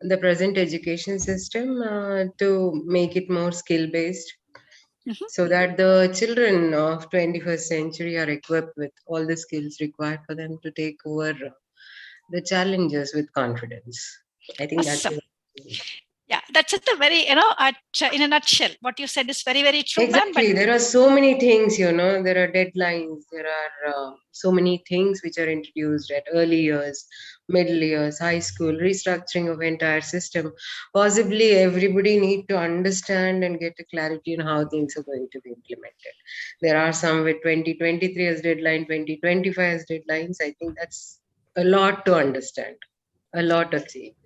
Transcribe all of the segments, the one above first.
the present education system to make it more skill-based, so that the children of 21st century are equipped with all the skills required for them to take over the challenges with confidence. I think that's Awesome. Yeah, that's at the very, in a nutshell, what you said is very, very true, ma'am. exactly. There are so many things, there are deadlines, there are so many things which are introduced at early years, middle years, high school, restructuring of entire system. Possibly everybody need to understand and get a clarity on how things are going to be implemented. There are some with 2023 as deadline, 2025 as deadlines. I think that's a lot to understand, a lot of changes.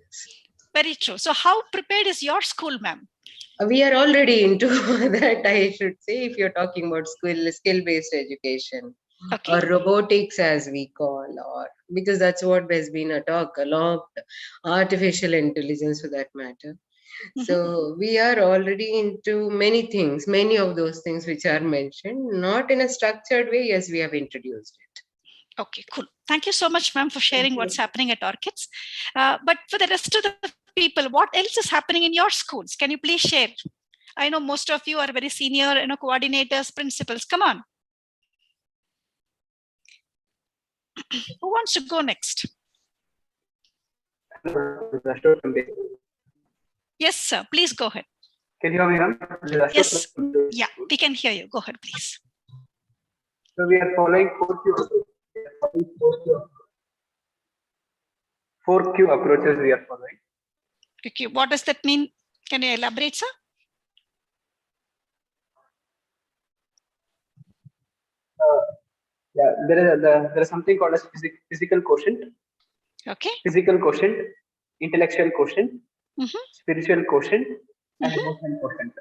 Very true. So how prepared is your school, ma'am? We are already into that, I should say, if you're talking about skill-based education, okay, or robotics as we call, or because that's what has been a talk, a lot, artificial intelligence for that matter. So we are already into many things, many of those things which are mentioned, not in a structured way. Yes, we have introduced it. Okay, cool. Thank you so much, ma'am, for sharing what's happening at Orchids. But for the rest of the people, what else is happening in your schools? Can you please share? I know most of you are very senior, coordinators, principals. Come on. Who wants to go next? Yes, sir. Please go ahead. Can you hear me, ma'am? Yes. Yeah, we can hear you. Go ahead, please. So we are following 4Q approaches we are following. Okay, what does that mean? Can you elaborate, sir? Yeah, there is something called as physical quotient. Okay. Physical quotient, intellectual quotient, spiritual quotient, and emotional quotient.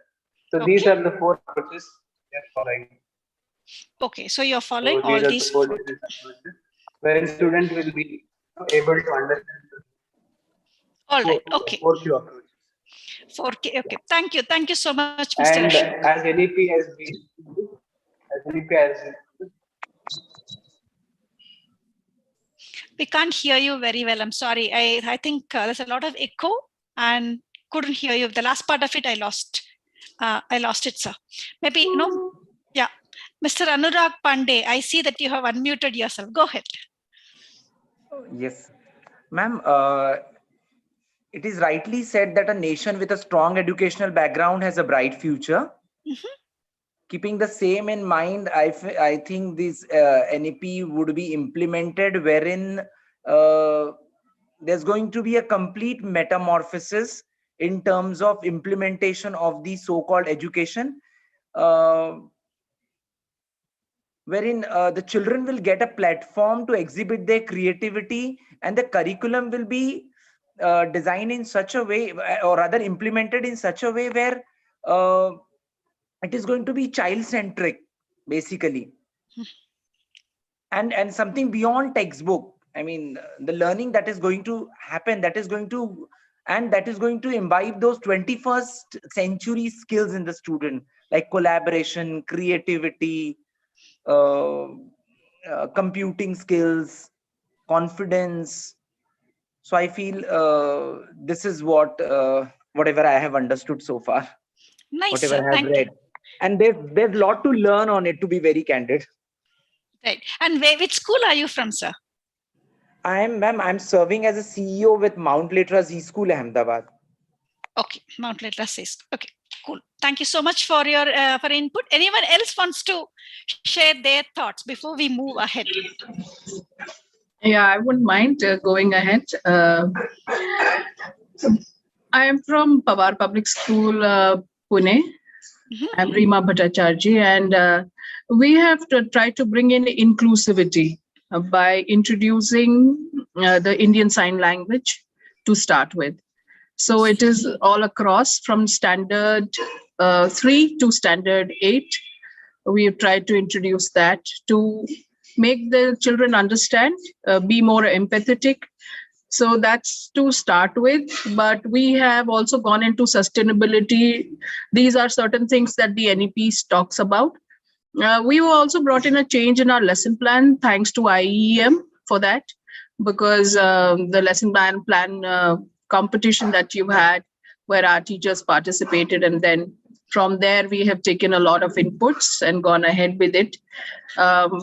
So these are the 4 approaches we are following. Okay, so you're following all these 4 different approaches, wherein student will be able to understand. All right. Okay. 4Q approach. 4K. Okay. Thank you. Thank you so much, Mr. And Rashid. as NEP has we can't hear you very well. I'm sorry. I think there's a lot of echo and couldn't hear you. The last part of it I lost. I lost it, sir. Maybe yeah. Mr. Anurag Pandey, I see that you have unmuted yourself. Go ahead. Yes, ma'am. It is rightly said that a nation with a strong educational background has a bright future. Keeping the same in mind, I think this NEP would be implemented wherein there's going to be a complete metamorphosis in terms of implementation of the so-called education, wherein the children will get a platform to exhibit their creativity, and the curriculum will be designed in such a way, or rather implemented in such a way where it is going to be child-centric, basically, and something beyond textbook. I mean, the learning that is going to happen, that is going to imbibe those 21st century skills in the student, like collaboration, creativity, computing skills, confidence. So I feel this is whatever I have understood so far. Nice, whatever sir. I have read. And there's a lot to learn on it, to be very candid. Right. And which school are you from, sir? I'm serving as a CEO with Mount Litera's E-School, Ahmedabad. Okay, Mount Litera's E-School. Okay, cool. Thank you so much for your for input. Anyone else wants to share their thoughts before we move ahead? Yeah, I wouldn't mind going ahead. I am from Pawar Public School, Pune. I'm Rima Bhattacharjee, and we have to try to bring in inclusivity by introducing the Indian Sign Language to start with. So it is all across from standard 3 to standard 8. We have tried to introduce that to make the children understand, be more empathetic. So that's to start with, but we have also gone into sustainability. These are certain things that the NEP talks about. We also brought in a change in our lesson plan, thanks to IIEM for that, because the lesson plan competition that you had where our teachers participated, and then from there we have taken a lot of inputs and gone ahead with it,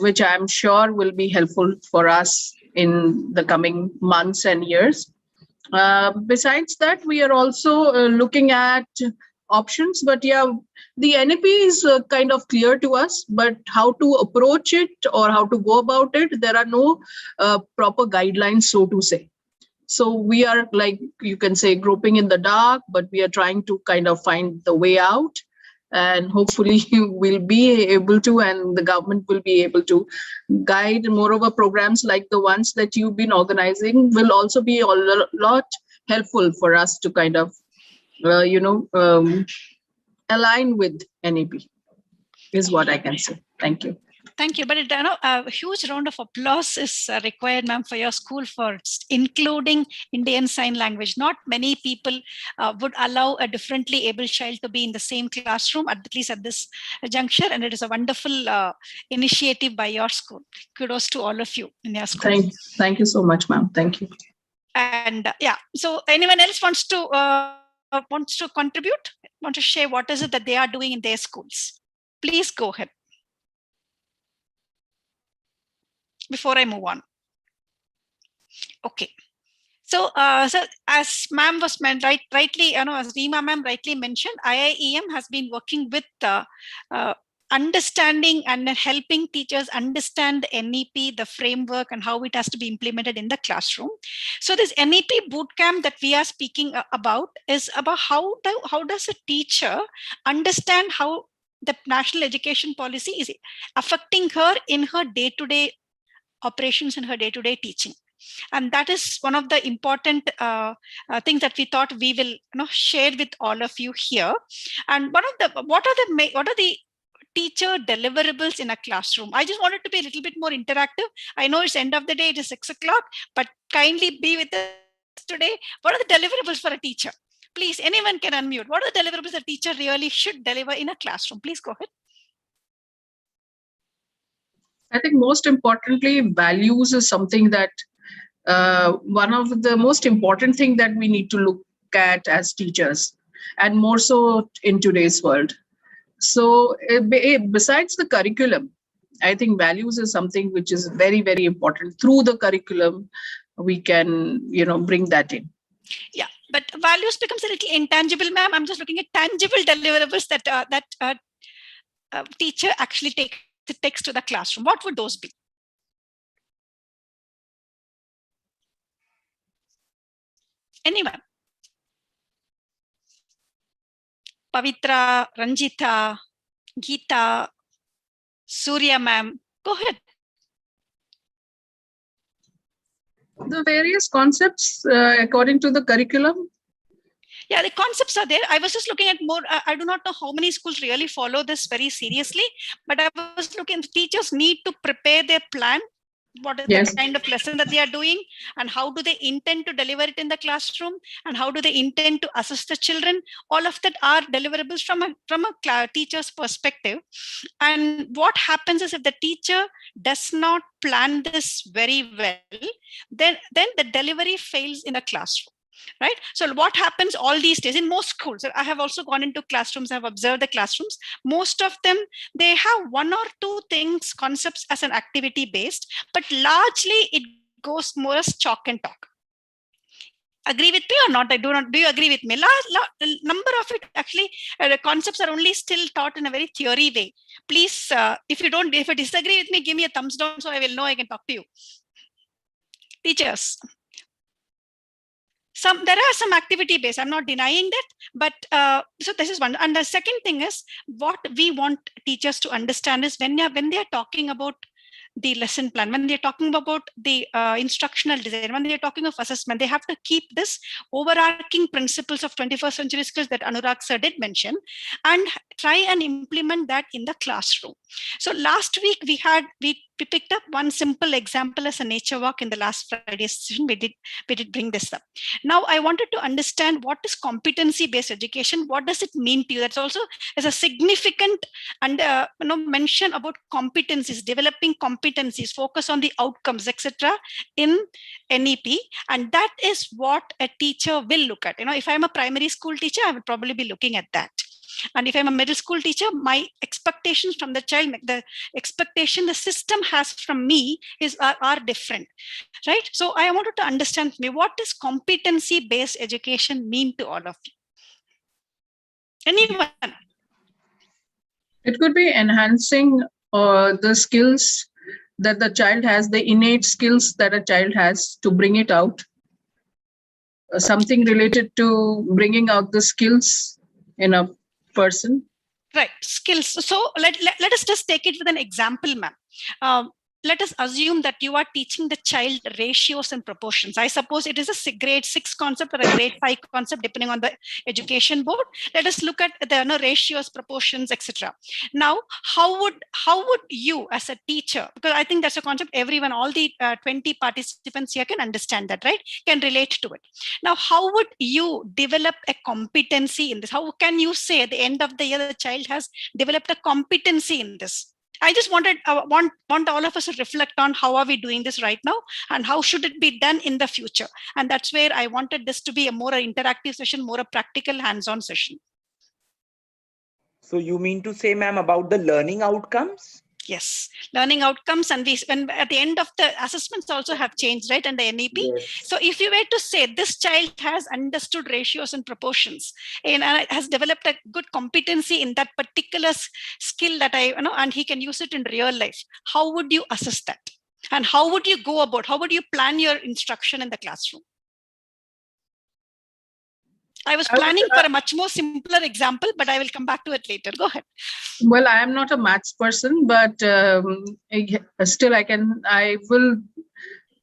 which I'm sure will be helpful for us in the coming months and years. Besides that, we are also looking at options, but yeah, the NEP is kind of clear to us, but how to approach it or how to go about it, there are no proper guidelines, so to say. So we are, like you can say, groping in the dark, but we are trying to kind of find the way out, and hopefully we'll be able to, and the government will be able to guide. Moreover, programs like the ones that you've been organizing will also be a lot helpful for us to kind of align with NEP, is what I can say. Thank you. Thank you. But a huge round of applause is required, ma'am, for your school for including Indian Sign Language. Not many people would allow a differently able child to be in the same classroom, at least at this juncture. And it is a wonderful initiative by your school. Kudos to all of you in your school. Thank you so much, ma'am. Thank you. And yeah, so anyone else wants to contribute, want to share what is it that they are doing in their schools? Please go ahead. Before I move on. Okay. So, as ma'am was rightly, as Rima ma'am rightly mentioned, IIEM has been working with understanding and helping teachers understand the NEP, the framework, and how it has to be implemented in the classroom. So this NEP boot camp that we are speaking about is about how does a teacher understand how the national education policy is affecting her in her day-to-day operations and her day-to-day teaching. And that is one of the important things that we thought we will share with all of you here. And what are the teacher deliverables in a classroom? I just wanted to be a little bit more interactive. I know it's end of the day, it is 6 o'clock, but kindly be with us today. What are the deliverables for a teacher? Please, anyone can unmute. What are the deliverables a teacher really should deliver in a classroom? Please go ahead. I think most importantly, values is something that one of the most important thing that we need to look at as teachers, and more so in today's world. So besides the curriculum, I think values is something which is very, very important. Through the curriculum, we can, bring that in. Yeah, but values becomes a little intangible, ma'am. I'm just looking at tangible deliverables that teacher actually takes to the classroom. What would those be? Anyone? Pavitra, Ranjita, Geeta, Surya ma'am, go ahead. The various concepts according to the curriculum. Yeah, the concepts are there. I was just looking at more. I do not know how many schools really follow this very seriously, but I was looking, teachers need to prepare their plan. What is the kind of lesson that they are doing, and how do they intend to deliver it in the classroom, and how do they intend to assist the children? All of that are deliverables from a teacher's perspective. And what happens is, if the teacher does not plan this very well, then the delivery fails in the classroom. Right. So what happens all these days in most schools, I have also gone into classrooms, I've observed the classrooms, most of them, they have one or two things, concepts as an activity based, but largely it goes more as chalk and talk. Agree with me or not? Do you agree with me? Number of it actually, the concepts are only still taught in a very theory way. Please, if you disagree with me, give me a thumbs down so I will know I can talk to you. Teachers. There are some activity based, I'm not denying that, but so this is one. And the second thing is, what we want teachers to understand is when they are talking about the lesson plan, when they're talking about the instructional design, when they're talking of assessment, they have to keep this overarching principles of 21st century skills that Anurag sir did mention, and try and implement that in the classroom. So last week we we picked up one simple example as a nature walk in the last Friday's session. We did bring this up. Now I wanted to understand what is competency-based education. What does it mean to you? That's also is a significant and mention about competencies, developing competencies, focus on the outcomes, etc. in NEP, and that is what a teacher will look at. If I'm a primary school teacher, I would probably be looking at that. And if I'm a middle school teacher, my expectations from the child, the expectation the system has from me are different, right? So I wanted to understand what does competency-based education mean to all of you? Anyone? It could be enhancing the skills that the child has, the innate skills that a child has, to bring it out. Something related to bringing out the skills in a person. Right, skills. So let us just take it with an example, ma'am. Let us assume that you are teaching the child ratios and proportions. I suppose it is a grade 6 concept or a grade 5 concept, depending on the education board. Let us look at the ratios, proportions, etc. Now, how would you as a teacher, because I think that's a concept everyone, all the 20 participants here can understand that, right? Can relate to it. Now, how would you develop a competency in this? How can you say at the end of the year the child has developed a competency in this? I just want all of us to reflect on how are we doing this right now and how should it be done in the future. And that's where I wanted this to be a more interactive session, more a practical hands-on session. So you mean to say, ma'am, about the learning outcomes? Yes, learning outcomes, and when at the end of the assessments also have changed, right? And the NEP. Yes. So if you were to say this child has understood ratios and proportions and has developed a good competency in that particular skill that and he can use it in real life, how would you assess that? And how would you go about, how would you plan your instruction in the classroom? I was planning for a much more simpler example, but I will come back to it later. Go ahead. Well, I am not a maths person, but still I will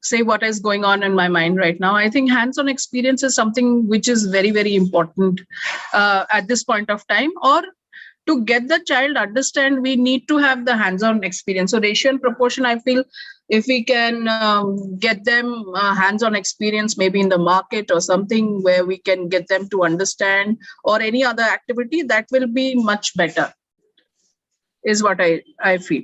say what is going on in my mind right now. I think hands-on experience is something which is very, very important at this point of time. Or to get the child understand, we need to have the hands-on experience. So ratio and proportion, I feel if we can get them hands-on experience, maybe in the market or something where we can get them to understand, or any other activity, that will be much better, is what I feel.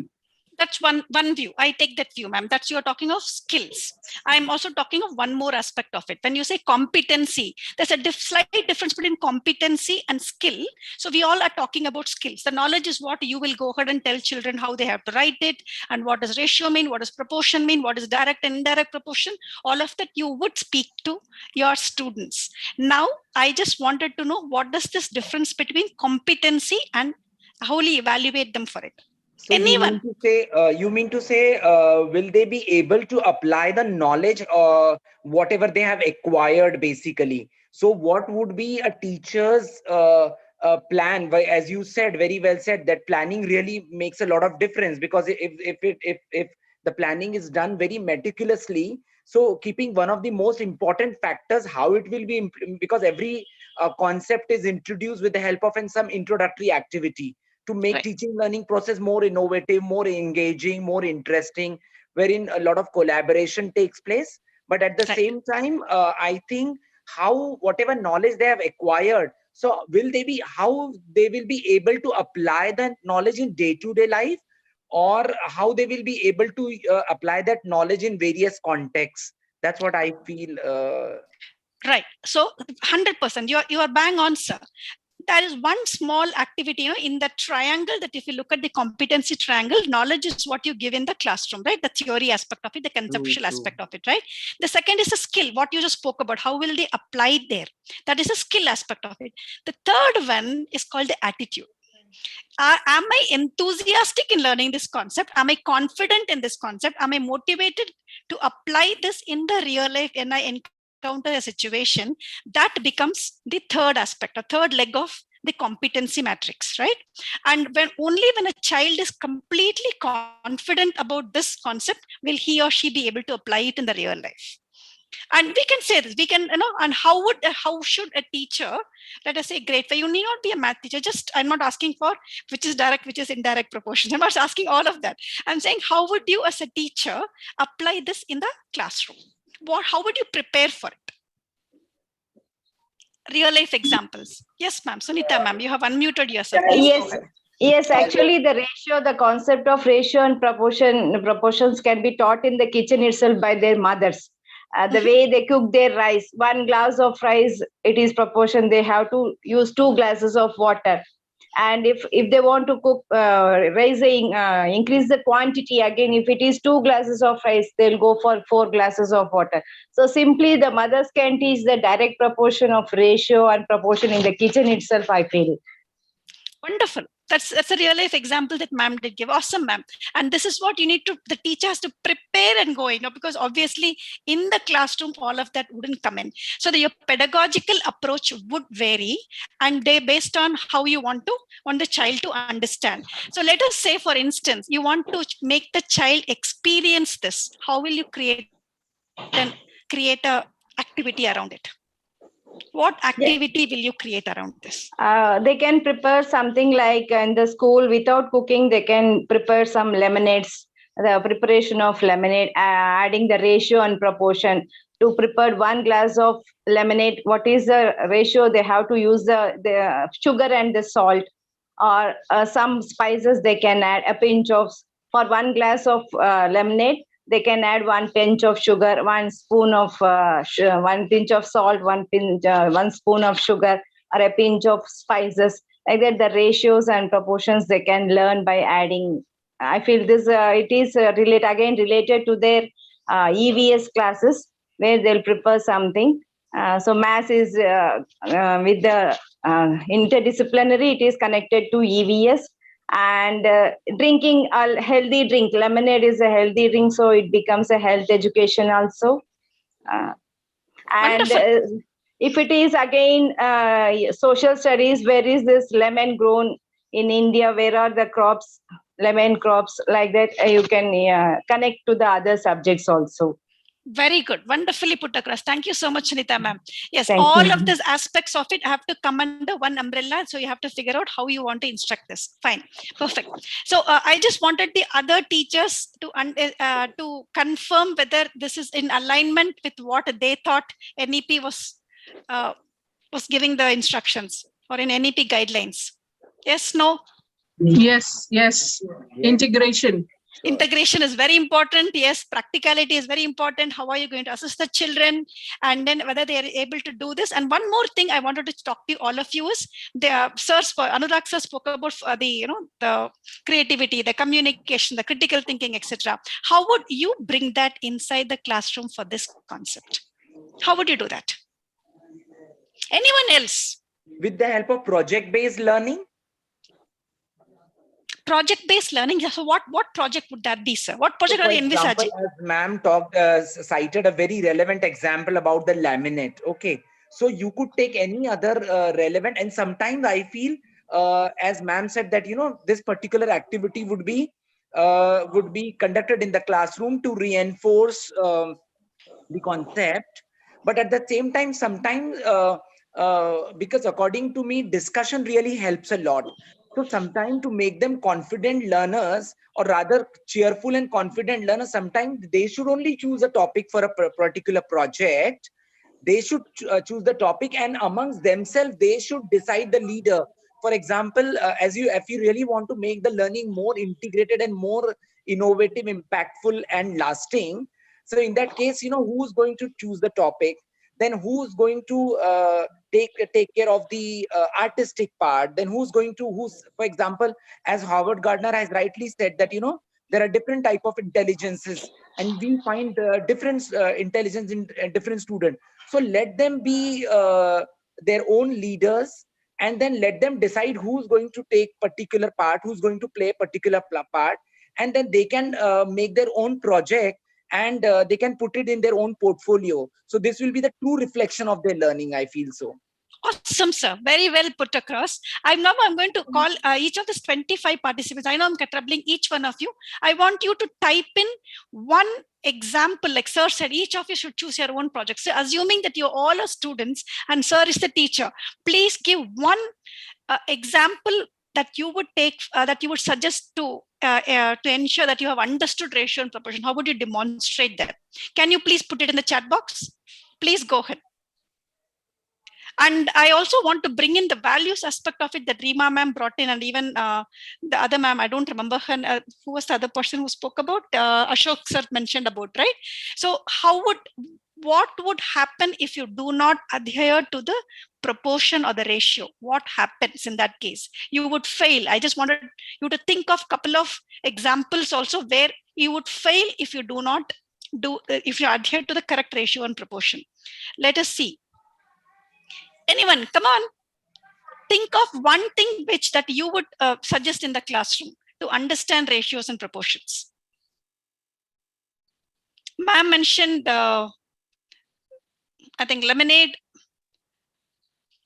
That's one view. I take that view, ma'am. That's you're talking of skills. I'm also talking of one more aspect of it. When you say competency, there's a slight difference between competency and skill. So we all are talking about skills. The knowledge is what you will go ahead and tell children how they have to write it, and what does ratio mean, what does proportion mean, what is direct and indirect proportion. All of that you would speak to your students. Now, I just wanted to know, what does this difference between competency and how will you evaluate them for it? So anyone? You mean to say, will they be able to apply the knowledge or whatever they have acquired, basically? So what would be a teacher's plan? As you said, very well said, that planning really makes a lot of difference, because if the planning is done very meticulously, so keeping one of the most important factors, how it will be, because every concept is introduced with the help of some introductory activity, to make teaching learning process more innovative, more engaging, more interesting, wherein a lot of collaboration takes place. But at the same time, I think whatever knowledge they have acquired, so how they will be able to apply that knowledge in day-to-day life, or how they will be able to apply that knowledge in various contexts. That's what I feel. Right. So 100%, you are bang on, sir. There is one small activity, in the triangle, that if you look at the competency triangle, knowledge is what you give in the classroom, right? The theory aspect of it, the conceptual aspect of it, right? The second is a skill, what you just spoke about. How will they apply it there? That is a skill aspect of it. The third one is called the attitude. Am I enthusiastic in learning this concept? Am I confident in this concept? Am I motivated to apply this in the real life when I encounter a situation? That becomes the third aspect, a third leg of the competency matrix, right? And only when a child is completely confident about this concept will he or she be able to apply it in the real life. And we can say this, we can, and how should a teacher, let us say grade 5, you need not be a math teacher, just, I'm not asking for which is direct, which is indirect proportions. I'm not asking all of that. I'm saying, how would you as a teacher apply this in the classroom? How would you prepare for it? Real life examples. Yes, ma'am. Sunita, ma'am, you have unmuted yourself. Please Yes, actually the concept of ratio and proportions can be taught in the kitchen itself by their mothers. The way they cook their rice, 1 glass of rice, it is proportion. They have to use 2 glasses of water. And if they want to cook, increase the quantity, again, if it is 2 glasses of rice, they'll go for 4 glasses of water. So simply the mothers can teach the direct proportion of ratio and proportion in the kitchen itself, I feel. Wonderful. That's a real life example that ma'am did give. Awesome, ma'am. And this is what you need to, the teacher has to prepare and go, because obviously in the classroom, all of that wouldn't come in. So your pedagogical approach would vary, and they based on how you want the child to understand. So let us say, for instance, you want to make the child experience this. How will you create a activity around it? What activity will you create around this? They can prepare something like in the school without cooking. They can prepare some lemonades, the preparation of lemonade, adding the ratio and proportion. To prepare 1 glass of lemonade, what is the ratio? They have to use the sugar and the salt, or some spices they can add a pinch of. For 1 glass of lemonade, they can add 1 pinch of sugar, 1 spoon of 1 pinch of salt, 1 spoon of sugar, or a pinch of spices. Like that, the ratios and proportions they can learn by adding. I feel this it is related to their EVS classes, where they'll prepare something. So maths is with the interdisciplinary, it is connected to EVS. And drinking a healthy drink, lemonade is a healthy drink, so it becomes a health education also. And if it is again social studies, where is this lemon grown in India, where are the crops, lemon crops, like that, you can connect to the other subjects also. Very good. Wonderfully put across. Thank you so much, Sunita ma'am. Yes, Thank all you. of these aspects of it have to come under one umbrella. So you have to figure out how you want to instruct this. Fine. Perfect. So I just wanted the other teachers to confirm whether this is in alignment with what they thought NEP was giving the instructions, or in NEP guidelines. Yes, no? Yes. Integration. Integration is very important. Yes, practicality is very important. How are you going to assist the children, and then whether they are able to do this? And one more thing I wanted to talk to all of you is Anurag sir spoke about the creativity, the communication, the critical thinking, etc. How would you bring that inside the classroom for this concept? How would you do that? Anyone else? With the help of project-based learning? Project-based learning. So what project would that be, sir? What project are you envisaging? As ma'am cited a very relevant example about the laminate. Okay, so you could take any other relevant, and sometimes I feel, as ma'am said, that this particular activity would be conducted in the classroom to reinforce the concept, but at the same time, sometimes because according to me, discussion really helps a lot. So sometimes to make them confident learners, or rather cheerful and confident learners, sometimes they should only choose a topic for a particular project. They should choose the topic, and amongst themselves, they should decide the leader. For example, if you really want to make the learning more integrated and more innovative, impactful, and lasting, so in that case, who's going to choose the topic? Then who's going to take care of the artistic part? Then who's for example, as Howard Gardner has rightly said, that there are different type of intelligences, and we find different intelligence in different students. So let them be their own leaders, and then let them decide who's going to take particular part, who's going to play particular part, and then they can make their own project, and they can put it in their own portfolio. So this will be the true reflection of their learning, I feel so. Awesome, sir. Very well put across. I'm going to call each of these 25 participants. I know I'm troubling each one of you. I want you to type in one example, like sir said, each of you should choose your own project. So assuming that you all are students and sir is the teacher, please give one example that you would take, that you would suggest to ensure that you have understood ratio and proportion. How would you demonstrate that? Can you please put it in the chat box? Please go ahead. And I also want to bring in the values aspect of it that Rima ma'am brought in, and even the other ma'am, I don't remember her, who was the other person who spoke about, Ashok sir mentioned about, right? So what would happen if you do not adhere to the proportion or the ratio? What happens in that case? You would fail. I just wanted you to think of a couple of examples also where you would fail if you do not if you adhere to the correct ratio and proportion. Let us see. Anyone, come on. Think of one thing that you would suggest in the classroom to understand ratios and proportions. Ma'am mentioned, I think, lemonade.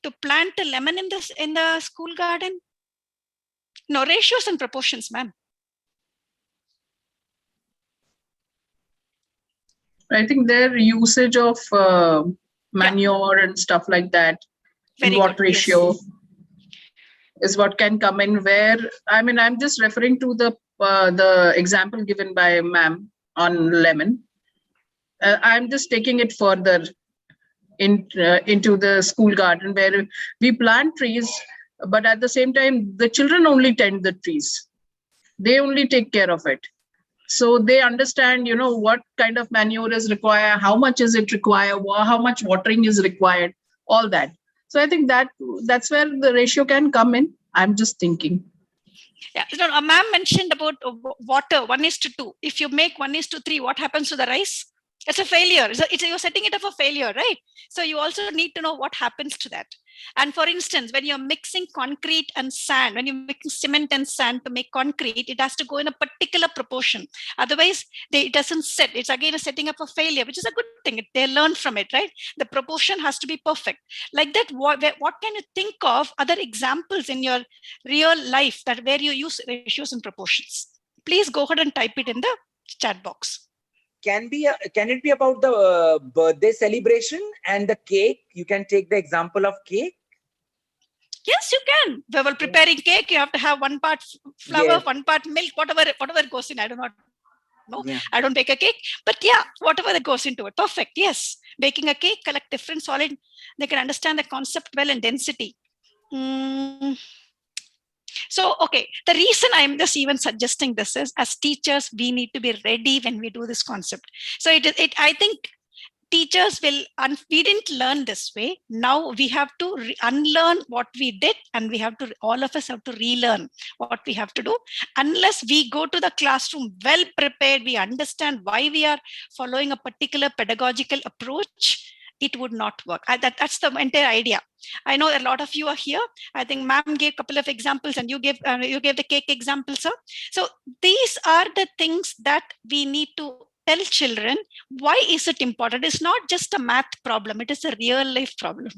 To plant a lemon in the school garden. No, ratios and proportions, ma'am. I think their usage of manure and stuff like that, in what ratio, is what can come in. Where, I mean, I'm just referring to the example given by ma'am on lemon. I'm just taking it further into the school garden, where we plant trees, but at the same time, the children only tend the trees. They only take care of it. So they understand, you know, what kind of manure is required, how much is it required, how much watering is required, all that. So I think that's where the ratio can come in. I'm just thinking. Yeah, a ma'am mentioned about water, 1:2. If you make 1:3, what happens to the rice? It's a failure. You're setting it up for failure, right? So you also need to know what happens to that. And for instance, when you're mixing concrete and sand, when you're mixing cement and sand to make concrete, it has to go in a particular proportion. Otherwise, it doesn't set. It's again a setting up for failure, which is a good thing. They learn from it, right? The proportion has to be perfect. Like that, what can you think of other examples in your real life where you use ratios and proportions? Please go ahead and type it in the chat box. Can it be about the birthday celebration and the cake? You can take the example of cake. Yes, you can. While preparing cake, you have to have 1 part flour, yes, 1 part milk, whatever goes in. I do not know. Yeah. I don't bake a cake, but yeah, whatever that goes into it. Perfect. Yes. Baking a cake, collect different solid. They can understand the concept well and density. So, okay, the reason I'm just even suggesting this is, as teachers, we need to be ready when we do this concept. So I think teachers we didn't learn this way. Now we have to unlearn what we did, and all of us have to relearn what we have to do. Unless we go to the classroom well prepared, we understand why we are following a particular pedagogical approach, it would not work. That's the entire idea. I know a lot of you are here. I think ma'am gave a couple of examples, and you gave the cake example, sir. So these are the things that we need to tell children. Why is it important? It's not just a math problem. It is a real life problem.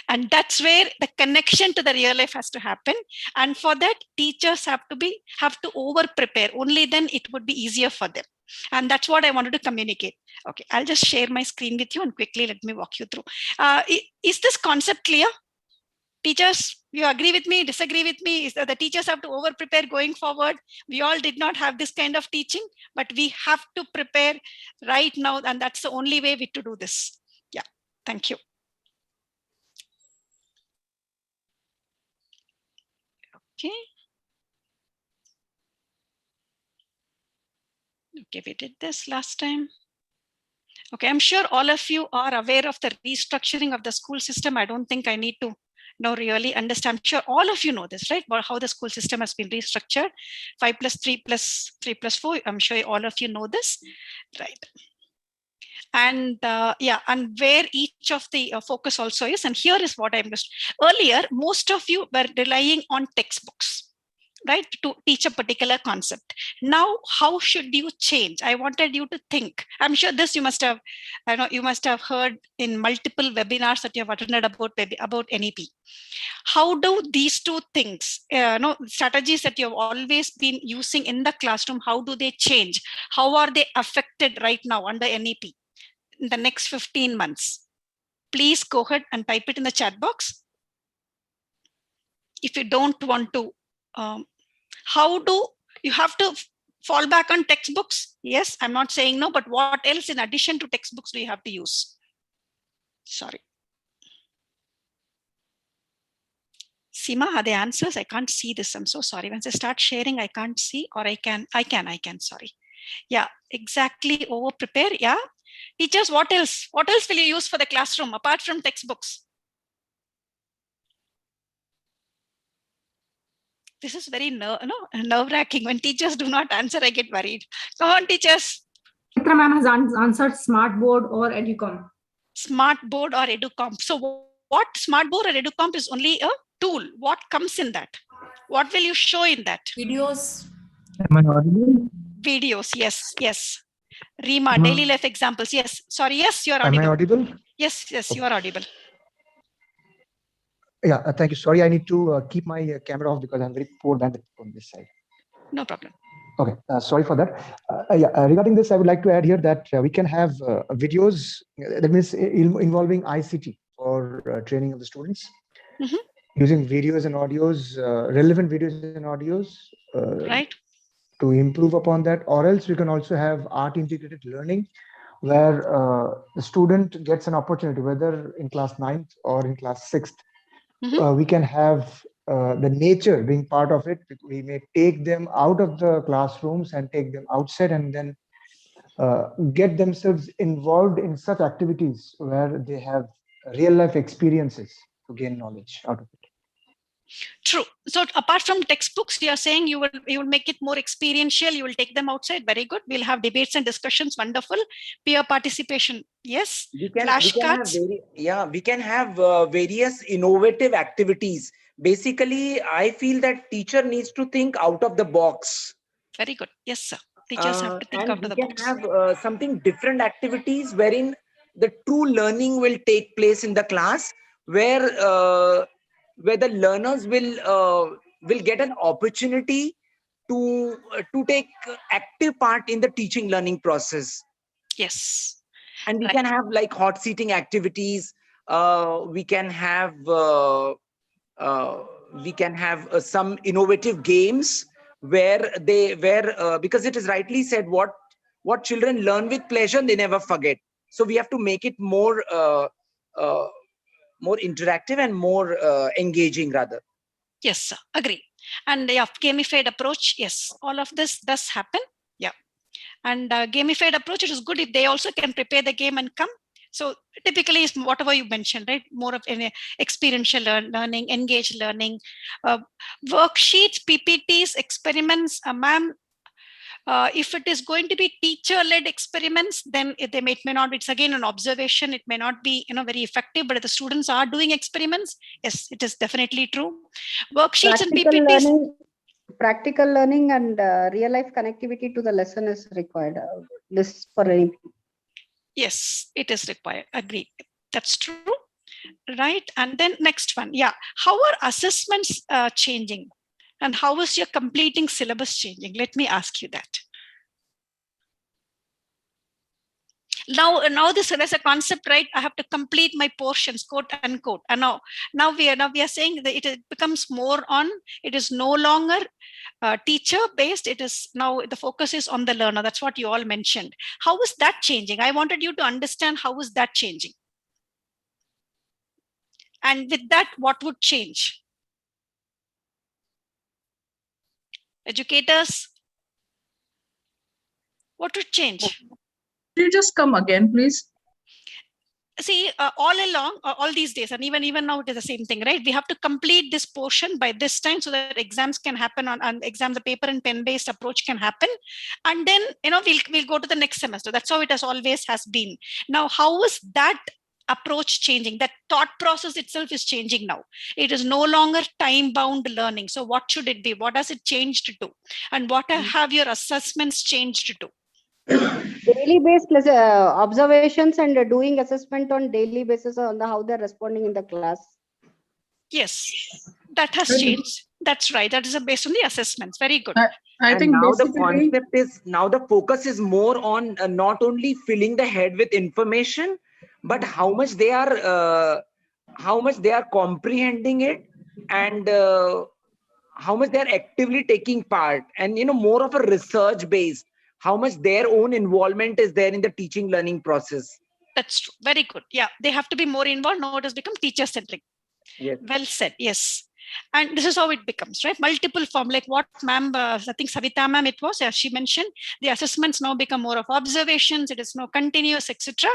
And that's where the connection to the real life has to happen. And for that, teachers have to over prepare. Only then it would be easier for them. And that's what I wanted to communicate. Okay, I'll just share my screen with you and quickly let me walk you through. Is this concept clear? Teachers, you agree with me, disagree with me? Is that the teachers have to over prepare going forward? We all did not have this kind of teaching, but we have to prepare right now, and that's the only way to do this. Yeah, thank you. Okay. Okay, we did this last time. Okay, I'm sure all of you are aware of the restructuring of the school system. I don't think I need to really understand. I'm sure all of you know this, right? About how the school system has been restructured. 5 plus 3 plus 3 plus 4. I'm sure all of you know this, right? And yeah, and where each of the focus also is. And here is what I'm just earlier, most of you were relying on textbooks. right, to teach a particular concept. Now, how should you change? I wanted you to think. I'm sure this you must have, I know you must have heard in multiple webinars that you have attended about NEP. How do these two things, strategies that you have always been using in the classroom, how do they change? How are they affected right now under NEP in the next 15 months? Please go ahead and type it in the chat box. If you don't want to, how do you have to fall back on textbooks? Yes, I'm not saying no, but what else in addition to textbooks do you have to use? Sorry. Seema, are the answers? I can't see this. I'm so sorry. Once I start sharing, I can't see, or I can, sorry. Yeah, exactly. Over prepare. Yeah. Teachers, what else? What else will you use for the classroom apart from textbooks? This is very nerve-wracking. When teachers do not answer, I get worried. Come on, teachers. Chitra ma'am has answered Smartboard or Educom. Smartboard or Educom. So what Smartboard or Educom is only a tool. What comes in that? What will you show in that? Videos. Am I audible? Videos. Yes, yes. Rima, daily life examples. Yes. Sorry. Yes, you are audible. Am I audible? Yes, yes, you are audible. Yeah, thank you. Sorry, I need to keep my camera off because I'm very poor bandwidth on this side. No problem. Okay, sorry for that. Regarding this, I would like to add here that we can have videos, that means involving ICT for training of the students, using videos and audios, relevant videos and audios, right, to improve upon that. Or else we can also have art integrated learning, where the student gets an opportunity, whether in class 9th or in class 6th, we can have the nature being part of it. We may take them out of the classrooms and take them outside, and then get themselves involved in such activities where they have real life experiences to gain knowledge out of it. True. So apart from textbooks, you are saying you will make it more experiential. You will take them outside. Very good. We'll have debates and discussions. Wonderful. Peer participation. Yes. Flashcards. We can have various innovative activities. Basically, I feel that teacher needs to think out of the box. Very good. Yes, sir. Teachers have to think out of the box. We can have something different activities wherein the true learning will take place in the class, where the learners will get an opportunity to take active part in the teaching learning process. Yes. And we can have like hot seating activities. We can have some innovative games where because it is rightly said, what children learn with pleasure, they never forget. So we have to make it more interactive and more engaging rather. Yes, sir. Agree. And yeah, gamified approach. Yes, all of this does happen. Yeah. And gamified approach, it is good if they also can prepare the game and come. So typically is whatever you mentioned, right? More of an experiential learning, engaged learning, worksheets, PPTs, experiments. Ma'am, if it is going to be teacher-led experiments, then it may not be, it's again an observation. It may not be very effective, but if the students are doing experiments, yes, it is definitely true. Worksheets and PPTs. Practical learning and real life connectivity to the lesson is required. This for any. Yes, it is required. Agreed. That's true. Right. And then next one. Yeah. How are assessments changing? And how is your completing syllabus changing? Let me ask you that. Now there's a concept, right? I have to complete my portions, quote unquote. And now we are saying that it becomes more on, it is no longer teacher based. It is now the focus is on the learner. That's what you all mentioned. How is that changing? I wanted you to understand how is that changing. And with that, what would change? Educators, what would change? Could you just come again, please? See, all along, all these days, and even now, it is the same thing, right? We have to complete this portion by this time so that exams can happen on exams, the paper and pen-based approach can happen. And then, we'll go to the next semester. That's how it always has been. Now, how is that approach changing. That thought process itself is changing now. It is no longer time-bound learning. So what should it be? What does it change to do? And what have your assessments changed to? Daily based observations and doing assessment on daily basis on how they're responding in the class. Yes, that has changed. That's right. That is based on the assessments. Very good. I think now the basically, concept is, now the focus is more on not only filling the head with information, but how much they are comprehending it, and how much they are actively taking part, and more of a research based, how much their own involvement is there in the teaching learning process. That's true. Very good. Yeah, they have to be more involved. Now it has become teacher centric. Yes. Well said. Yes. And this is how it becomes, right? Multiple form, like what ma'am, I think Savita ma'am, it was, she mentioned, the assessments now become more of observations. It is now continuous, etc.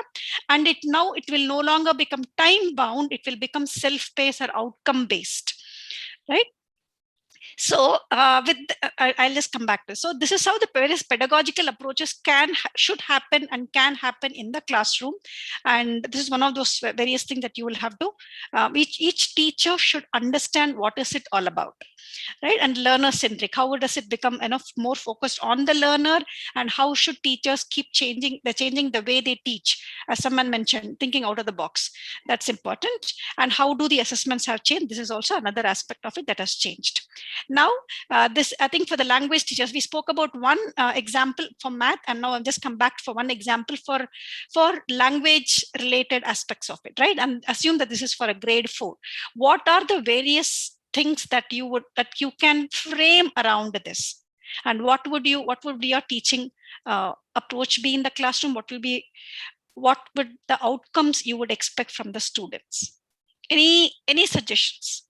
And it will no longer become time bound. It will become self-paced or outcome based, right? So I'll just come back to this. So this is how the various pedagogical approaches should happen and can happen in the classroom. And this is one of those various things that you will have to, each teacher should understand what is it all about, right? And learner centric, how does it become more focused on the learner, and how should teachers keep changing the way they teach, as someone mentioned, thinking out of the box. That's important. And how do the assessments have changed? This is also another aspect of it that has changed. Now, this, I think for the language teachers, we spoke about one example for math, and now I've just come back for one example for language related aspects of it, right? And assume that this is for a grade 4. What are the various things that you can frame around this? And what would your teaching approach be in the classroom? What would the outcomes you would expect from the students? Any suggestions?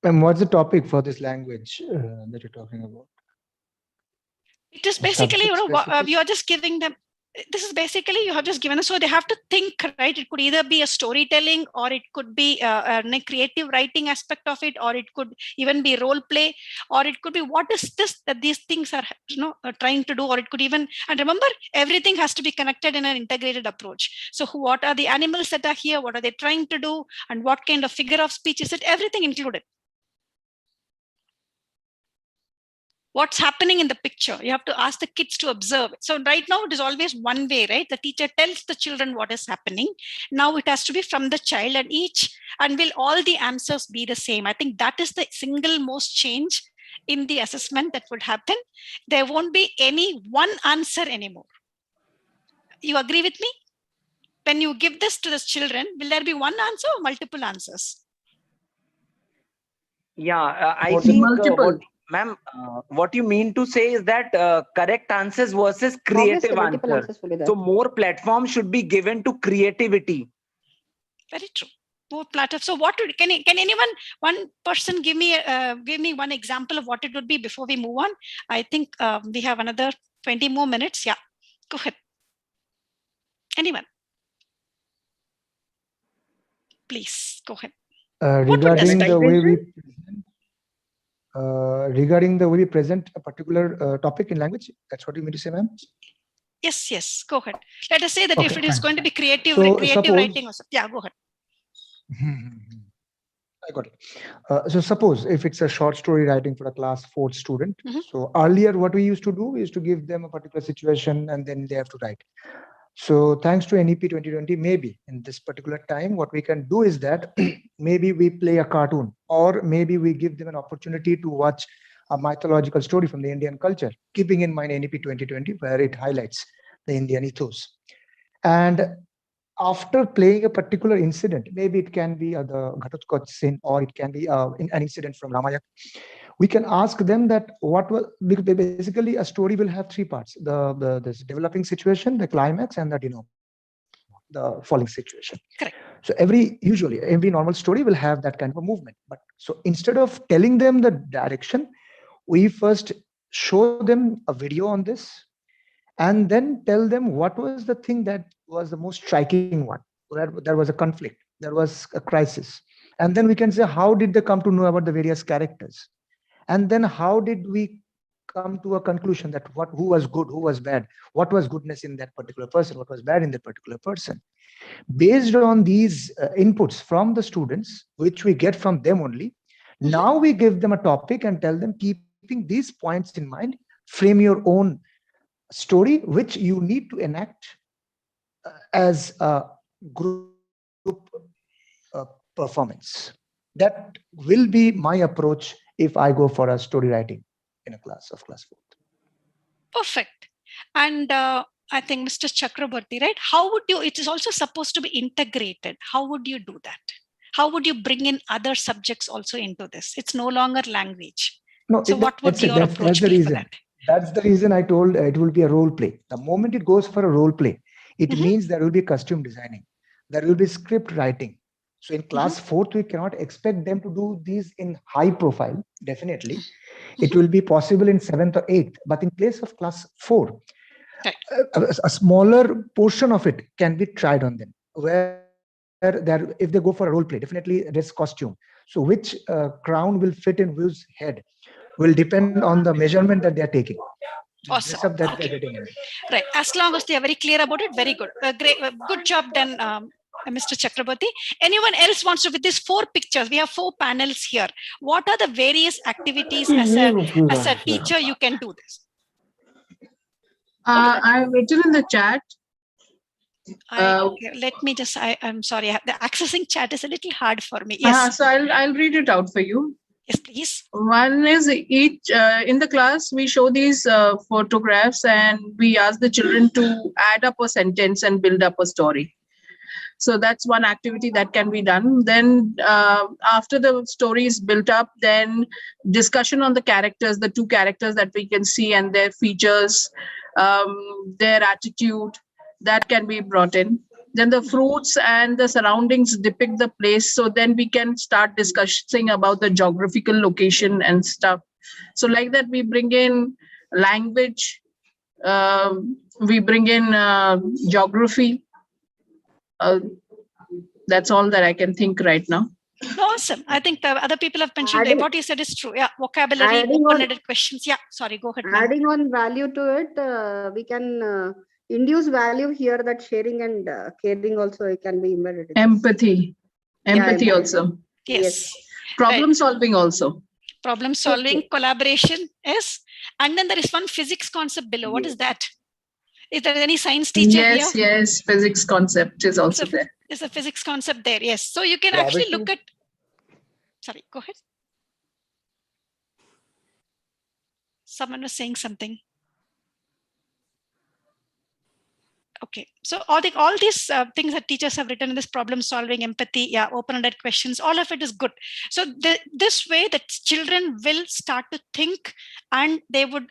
And what's the topic for this language that you're talking about? It is basically, you are just giving them, this is basically, you have just given us, so they have to think, right? It could either be a storytelling, or it could be a creative writing aspect of it, or it could even be role play, or it could be, what is this that these things are trying to do, or it could even, and remember, everything has to be connected in an integrated approach. So what are the animals that are here? What are they trying to do? And what kind of figure of speech is it? Everything included. What's happening in the picture? You have to ask the kids to observe. So right now it is always one way, right? The teacher tells the children what is happening. Now it has to be from the child, and will all the answers be the same? I think that is the single most change in the assessment that would happen. There won't be any one answer anymore. You agree with me? When you give this to the children, will there be one answer or multiple answers? Yeah, I think ma'am, what you mean to say is that correct answers versus creative answers. So more platform should be given to creativity. Very true. More platform. So what can anyone, one person give me one example of what it would be before we move on? I think we have another 20 more minutes. Yeah, go ahead. Anyone? Please go ahead. Regarding the way we present a particular topic in language, that's what you mean to say, ma'am? Yes, go ahead. Let us say that if it is going to be creative writing or something. Yeah, go ahead. I got it. So suppose if it's a short story writing for a class 4 student. So earlier what we used to do is to give them a particular situation and then they have to write. So thanks to NEP 2020, maybe in this particular time, what we can do is that maybe we play a cartoon, or maybe we give them an opportunity to watch a mythological story from the Indian culture, keeping in mind NEP 2020, where it highlights the Indian ethos. And after playing a particular incident, maybe it can be the Ghatotkacha scene, or it can be an incident from Ramayana. We can ask them that what was, basically a story will have 3 parts: this developing situation, the climax, and the falling situation. Correct. So usually every normal story will have that kind of a movement. But so instead of telling them the direction, we first show them a video on this, and then tell them what was the thing that was the most striking one, where there was a conflict, there was a crisis. And then we can say, how did they come to know about the various characters? And then how did we come to a conclusion that who was good, who was bad, what was goodness in that particular person, what was bad in that particular person. Based on these inputs from the students, which we get from them only, now we give them a topic and tell them, keeping these points in mind, frame your own story, which you need to enact as a group performance. That will be my approach if I go for a story writing in a class of class 4th. Perfect. And I think Mr. Chakraborty, right? How would you, it is also supposed to be integrated. How would you do that? How would you bring in other subjects also into this? It's no longer language. No, so what would your approach be for that? That's the reason I told it will be a role play. The moment it goes for a role play, it means there will be costume designing. There will be script writing. So in class 4th, we cannot expect them to do these in high profile. Definitely. It will be possible in 7th or 8th. But in place of class 4, a smaller portion of it can be tried on them. Where if they go for a role play, definitely there's costume. So which crown will fit in whose head will depend on the measurement that they are taking. Awesome. That they're getting in. Right. As long as they are very clear about it, very good. Great. Good job done, Mr. Chakraborty. Anyone else wants to, with these 4 pictures, we have 4 panels here. What are the various activities as a teacher you can do this? I've written in the chat. Let me just, I'm sorry, the accessing chat is a little hard for me. Yes. So I'll read it out for you. Yes, please. One is each in the class, we show these photographs and we ask the children to add up a sentence and build up a story. So that's one activity that can be done. Then after the story is built up, then discussion on the characters, the 2 characters that we can see and their features, their attitude, that can be brought in. Then the fruits and the surroundings depict the place. So then we can start discussing about the geographical location and stuff. So like that, we bring in language, we bring in geography. That's all that I can think right now. Awesome. I think the other people have mentioned what you said is true. Yeah, vocabulary, open-ended questions. Yeah, sorry, go ahead. Adding on value to it, we can induce value here that sharing and caring also can be embedded. Empathy also. Yes. Problem solving also. Problem solving, collaboration, yes. And then there is one physics concept below. What is that? Is there any science teacher here? Yes, physics concept is also there. There's a physics concept there, yes. So you can actually look at, sorry, go ahead. Someone was saying something. Okay, so all these things that teachers have written in this problem solving, empathy, open-ended questions, all of it is good. So this way that children will start to think, and they would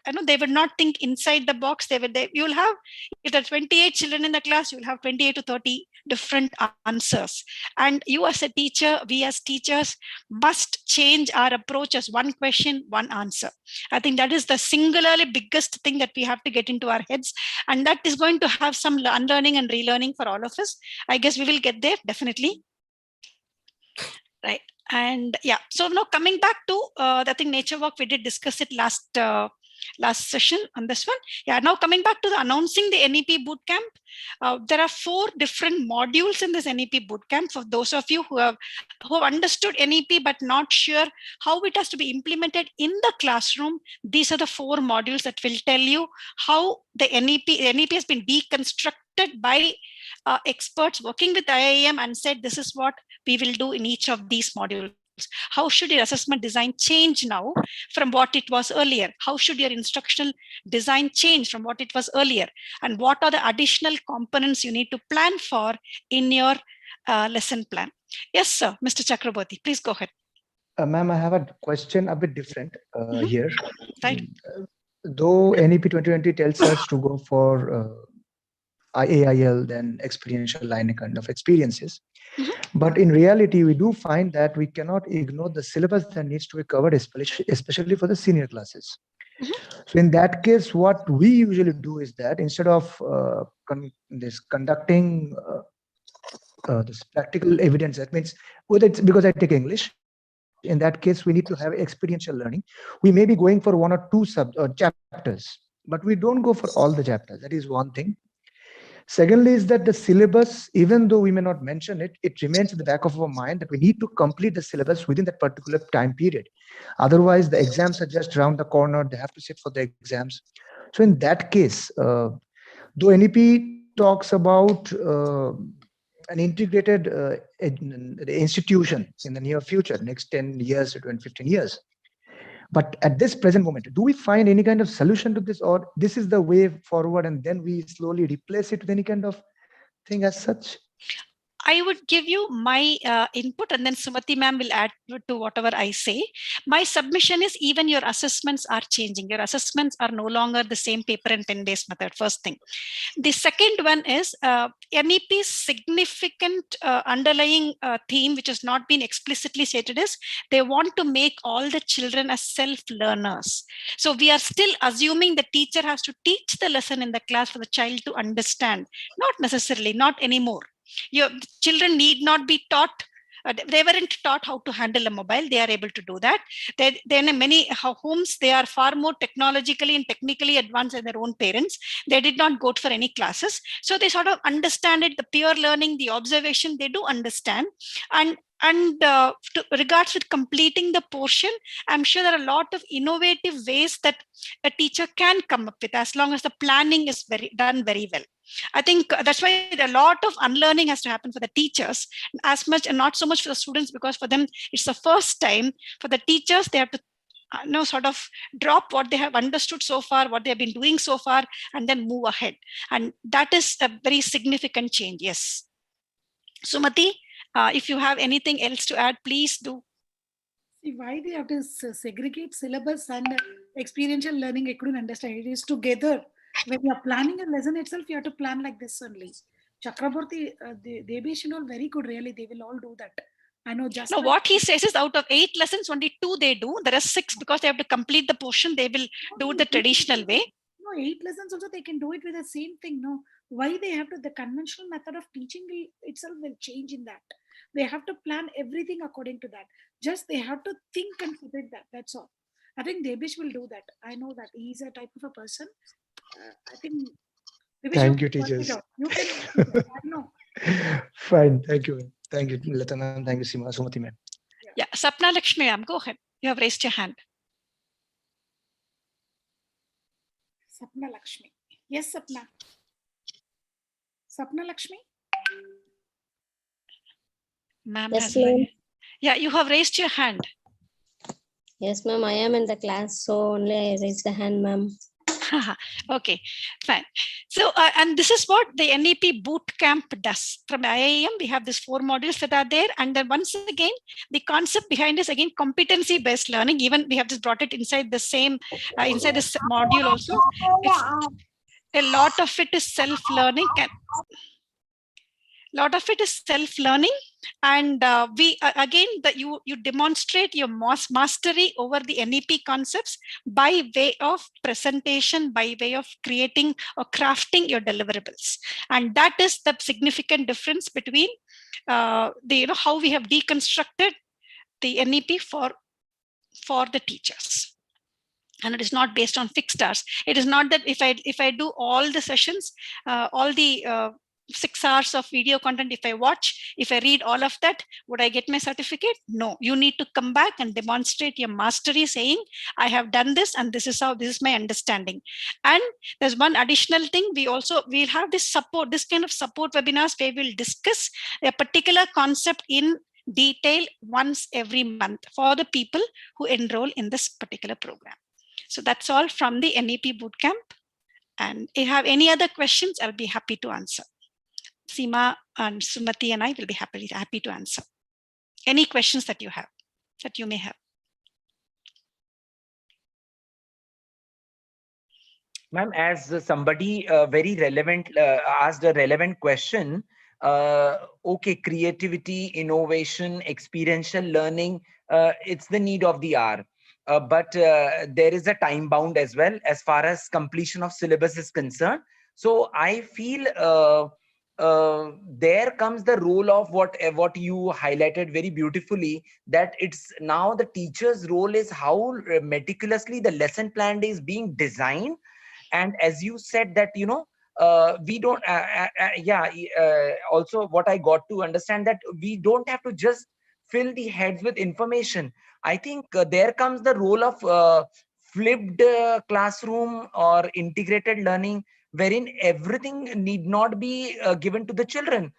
not think inside the box. You'll have, if there are 28 children in the class, you'll have 28 to 30 different answers. And you as a teacher, we as teachers must change our approach as one question, one answer. I think that is the singularly biggest thing that we have to get into our heads. And that is going to have some unlearning and relearning for all of us. I guess we will get there, definitely. Right. And so now coming back to, I think nature walk, we did discuss it last session on this one. Now coming back to the announcing the NEP Boot Camp, there are 4 different modules in this NEP Boot Camp. For those of you who have understood NEP but not sure how it has to be implemented in the classroom, these are the 4 modules that will tell you how the NEP has been deconstructed by experts working with IIEM and said this is what we will do in each of these modules. How should your assessment design change now from what it was earlier? How should your instructional design change from what it was earlier? And what are the additional components you need to plan for in your lesson plan? Yes, sir. Mr. Chakraborty, please go ahead. Ma'am, I have a question a bit different here. Right. Though NEP 2020 tells us to go for IAIL, then experiential learning kind of experiences. But in reality, we do find that we cannot ignore the syllabus that needs to be covered, especially for the senior classes. So in that case, what we usually do is that instead of conducting this practical evidence, that means whether it's because I take English in that case, we need to have experiential learning. We may be going for one or two chapters, but we don't go for all the chapters. That is one thing. Secondly is that the syllabus, even though we may not mention it, it remains in the back of our mind that we need to complete the syllabus within that particular time period. Otherwise, the exams are just around the corner. They have to sit for the exams. So in that case, though NEP talks about an integrated institution in the near future, next 10 years to 15 years. But at this present moment, do we find any kind of solution to this, or this is the way forward and then we slowly replace it with any kind of thing as such? I would give you my input, and then Sumati ma'am will add to whatever I say. My submission is even your assessments are changing. Your assessments are no longer the same paper and 10 days method, first thing. The second one is NEP's significant underlying theme, which has not been explicitly stated, is they want to make all the children as self-learners. So we are still assuming the teacher has to teach the lesson in the class for the child to understand. Not necessarily, not anymore. Your children need not be taught. They weren't taught how to handle a mobile. They are able to do that. Then in many homes, they are far more technologically and technically advanced than their own parents. They did not go for any classes. So they sort of understand it, the peer learning, the observation, they do understand. And regards with completing the portion, I'm sure there are a lot of innovative ways that a teacher can come up with, as long as the planning is done very well. I think that's why a lot of unlearning has to happen for the teachers as much, and not so much for the students, because for them it's the first time. For the teachers, they have to sort of drop what they have understood so far, what they have been doing so far, and then move ahead. And that is a very significant change. Yes. Sumati, if you have anything else to add, please do. See, why they have to segregate syllabus and experiential learning, I couldn't understand. It is together. When you are planning a lesson itself, you have to plan like this only. Chakraborty, Debesh and all very good, really. They will all do that. I know just. No, what he says is out of 8 lessons, only 2 they do. There are 6 because they have to complete the portion. They will do it the traditional way. No, 8 lessons also they can do it with the same thing. No, why they have to? The conventional method of teaching itself will change in that. They have to plan everything according to that. Just they have to think and predict that. That's all. I think Debesh will do that. I know that he's a type of a person. I think. Thank you, teachers. You can. I know. Fine. Thank you. Thank you, Lata ma'am. Thank you, Sumati ma'am. Yeah, Sapna Lakshmi ma'am, go ahead. You have raised your hand. Sapna Lakshmi. Yes, Sapna. Sapna Lakshmi. Ma'am, yes, ma'am. Yeah, you have raised your hand. Yes, ma'am. I am in the class, so only I raised the hand, ma'am. Okay, fine. So, and this is what the NEP Boot Camp does. From IIEM, we have these 4 modules that are there. And then once again, the concept behind is again competency-based learning. Even we have just brought it inside the same, inside this module also. A lot of it is self-learning. Lot of it is self-learning, and we again that you demonstrate your mastery over the NEP concepts by way of presentation, by way of creating or crafting your deliverables, and that is the significant difference between how we have deconstructed the NEP for the teachers. And it is not based on fixed hours. It is not that if I do all the sessions, all the 6 hours of video content, if I watch, if I read all of that, would I get my certificate? No, you need to come back and demonstrate your mastery, saying, I have done this and this is my understanding. And there's one additional thing. We'll have this kind of support webinars where we'll discuss a particular concept in detail once every month for the people who enroll in this particular program. So that's all from the NEP Bootcamp. And if you have any other questions, I'll be happy to answer. Seema and Sumati and I will be happy to answer any questions that you may have. Ma'am, as somebody very relevant asked a relevant question, okay, creativity, innovation, experiential learning, it's the need of the hour. But there is a time bound as well as far as completion of syllabus is concerned. So I feel there comes the role of what you highlighted very beautifully, that it's now the teacher's role is how meticulously the lesson plan is being designed. And as you said that, we don't, also what I got to understand, that we don't have to just fill the heads with information. I think there comes the role of flipped classroom or integrated learning, wherein everything need not be given to the children.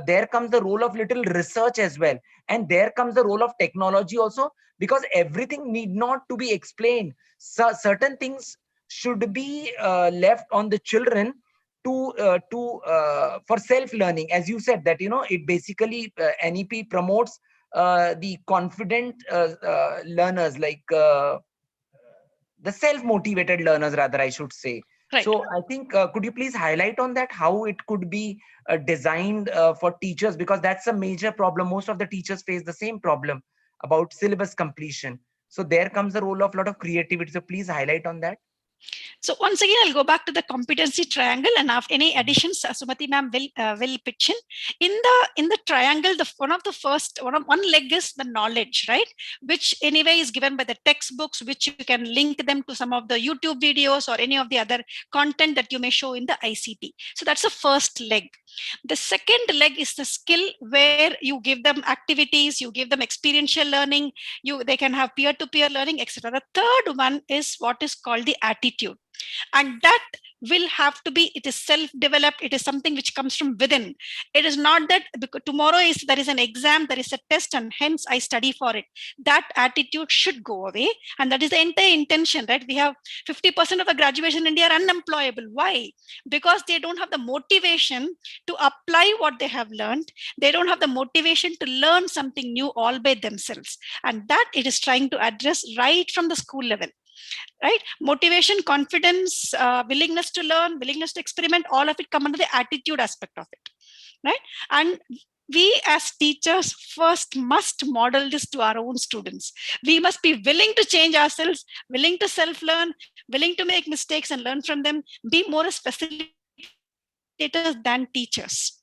There comes the role of little research as well. And there comes the role of technology also, because everything need not to be explained. So certain things should be left on the children to for self learning. As you said that, it basically NEP promotes the confident learners, like the self-motivated learners, rather, I should say. Right. So I think, could you please highlight on that, how it could be designed for teachers? Because that's a major problem. Most of the teachers face the same problem about syllabus completion. So there comes the role of a lot of creativity. So please highlight on that. So once again, I'll go back to the competency triangle, and after any additions, Sumati ma'am will pitch in. In the triangle, one leg is the knowledge, right? Which anyway is given by the textbooks, which you can link them to some of the YouTube videos or any of the other content that you may show in the ICT. So that's the first leg. The second leg is the skill, where you give them activities, you give them experiential learning, they can have peer-to-peer learning, etc. The third one is what is called the attitude. And that will have to be, it is self-developed, it is something which comes from within. It is not that because tomorrow there is an exam, there is a test, and hence I study for it. That attitude should go away, and that is the entire intention, right? We have 50% of the graduation in India are unemployable. Why? Because they don't have the motivation to apply what they have learned. They don't have the motivation to learn something new all by themselves, and that it is trying to address right from the school level. Right? Motivation, confidence, willingness to learn, willingness to experiment, all of it come under the attitude aspect of it. Right? And we as teachers first must model this to our own students. We must be willing to change ourselves, willing to self-learn, willing to make mistakes and learn from them, be more as facilitators than teachers.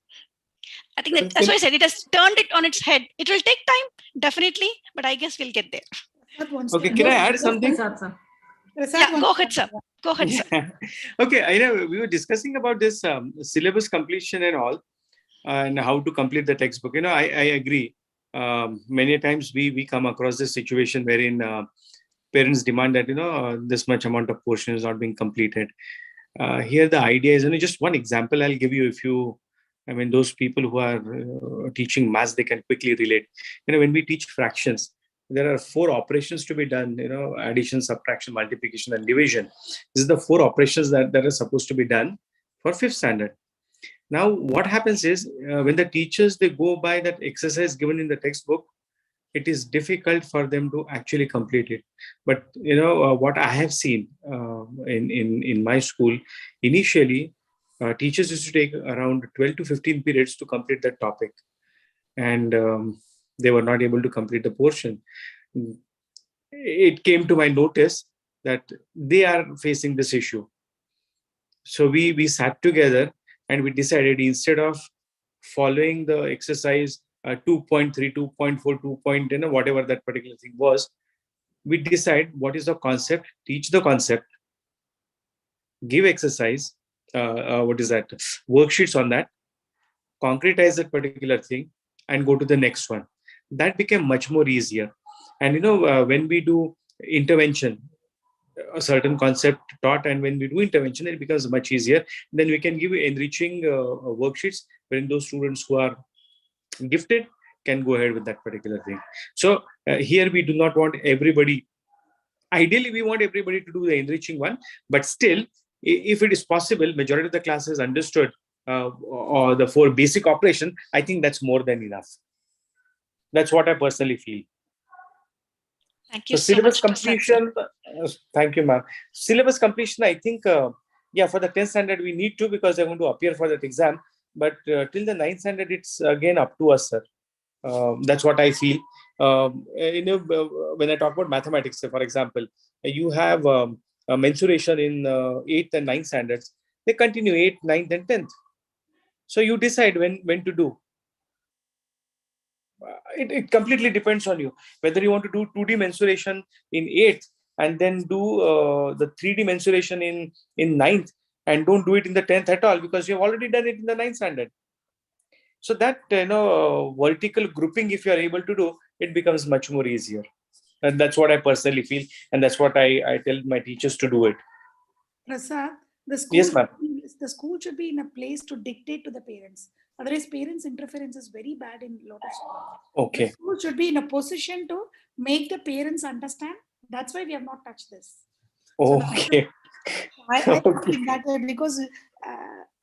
I think that's why I said it has turned it on its head. It will take time, definitely, but I guess we'll get there. Okay, can I add something? Yeah, go ahead, sir. Go ahead, sir. Okay, I know we were discussing about this syllabus completion and all, and how to complete the textbook. I agree. Many times we come across this situation wherein parents demand that this much amount of portion is not being completed. Here the idea is, just one example I'll give you. Those people who are teaching maths, they can quickly relate. When we teach fractions, there are 4 operations to be done, addition, subtraction, multiplication, and division. This is the 4 operations that are supposed to be done for 5th standard. Now, what happens is, when the teachers, they go by that exercise given in the textbook, it is difficult for them to actually complete it. But, what I have seen in my school, initially, teachers used to take around 12 to 15 periods to complete that topic. And they were not able to complete the portion. It came to my notice that they are facing this issue. So we sat together and we decided, instead of following the exercise 2.3, 2.4, 2. Whatever that particular thing was, we decide what is the concept, teach the concept, give exercise, worksheets on that, concretize that particular thing, and go to the next one. That became much more easier. And when we do intervention, a certain concept taught, and when we do intervention, it becomes much easier. Then we can give enriching worksheets, wherein those students who are gifted can go ahead with that particular thing. So here we do not want everybody. Ideally, we want everybody to do the enriching one, but still, if it is possible, majority of the class has understood or the 4 basic operation, I think that's more than enough. That's what I personally feel. Thank you so syllabus much, completion. Thank you, ma'am. Syllabus completion, I think, for the 10th standard, we need to, because they're going to appear for that exam. But till the 9th standard, it's again up to us, sir. That's what I feel. When I talk about mathematics, for example, you have a mensuration in 8th and 9th standards. They continue 8th, 9th, and 10th. So you decide when to do. It completely depends on you whether you want to do 2D mensuration in 8th and then do the 3D mensuration in 9th, and don't do it in the 10th at all because you have already done it in the 9th standard. So that vertical grouping, if you are able to do, it becomes much more easier. And that's what I personally feel, and that's what I tell my teachers to do it. Prasad, the school, Yes, ma'am. The school should be in a place to dictate to the parents. Otherwise, parents' interference is very bad in a lot of schools. Okay. The school should be in a position to make the parents understand. That's why we have not touched this. Okay. So I think that way because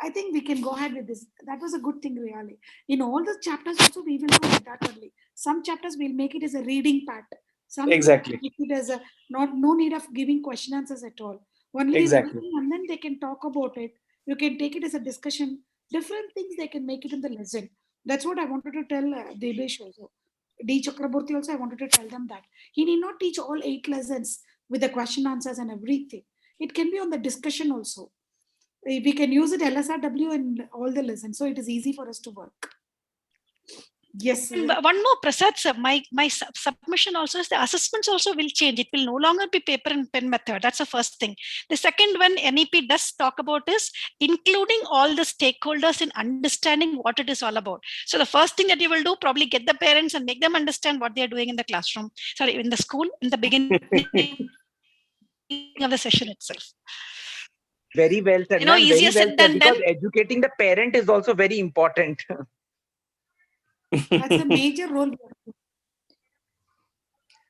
I think we can go ahead with this. That was a good thing, really. In all the chapters, also we will do that only. Some chapters we'll make it as a reading part. Some exactly. make it as a no need of giving question answers at all. Only exactly. reading, and then they can talk about it. You can take it as a discussion. Different things they can make it in the lesson. That's what I wanted to tell Debesh also. D. Chakraborty also, I wanted to tell them that. He need not teach all 8 lessons with the question answers and everything. It can be on the discussion also. We can use it LSRW in all the lessons. So it is easy for us to work. Yes. And one more, Prasad sir, my submission also is the assessments also will change. It will no longer be paper and pen method. That's the first thing. The second one NEP does talk about is including all the stakeholders in understanding what it is all about. So the first thing that you will do, probably get the parents and make them understand what they are doing in the classroom. Sorry, in the school, in the beginning of the session itself. Very well said. Easier said than because done. Educating the parent is also very important. That's a major role.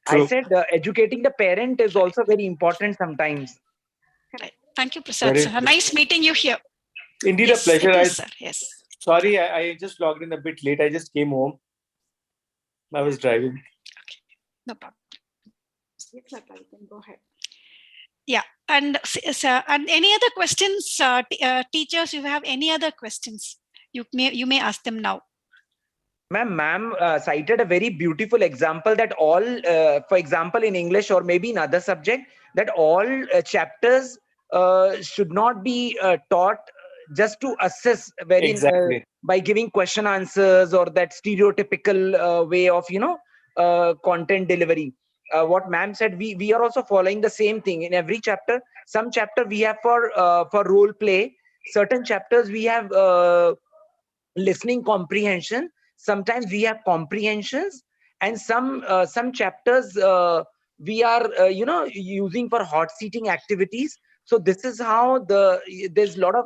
I said educating the parent is also very important sometimes. Correct. Thank you, Prasad sir. Nice meeting you here. Indeed, yes, a pleasure. It is, sir. Yes. Sorry, I just logged in a bit late. I just came home. I was driving. Okay, no problem. Yes, sir, you can go ahead. Yeah, and any other questions, teachers? You have any other questions? You may ask them now. Ma'am cited a very beautiful example that all, for example, in English or maybe in other subject, that all chapters should not be taught just to assess Exactly. by giving question answers or that stereotypical way of content delivery. What ma'am said, we are also following the same thing in every chapter. Some chapter we have for role play. Certain chapters we have listening comprehension. Sometimes we have comprehensions, and some chapters we are using for hot seating activities. So this is how there's a lot of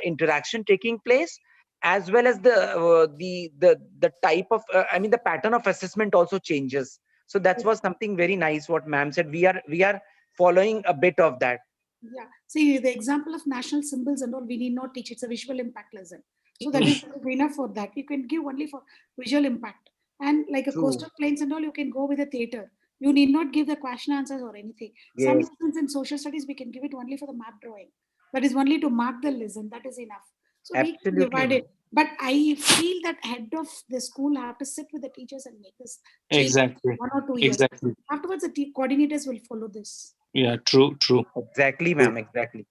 interaction taking place, as well as the type of the pattern of assessment also changes. So that was something very nice what ma'am said. We are following a bit of that. Yeah. See, the example of national symbols and all, we need not teach. It's a visual impact lesson. So that is enough for that. You can give only for visual impact. And like a coastal plains and all, you can go with a theater. You need not give the question answers or anything. Yes. Some lessons in social studies, we can give it only for the map drawing. That is only to mark the lesson. That is enough. So we can divide it. But I feel that head of the school have to sit with the teachers and make this change. Exactly. 1 or 2 years. Exactly. Afterwards, the coordinators will follow this. Yeah, true. Exactly, ma'am. Exactly.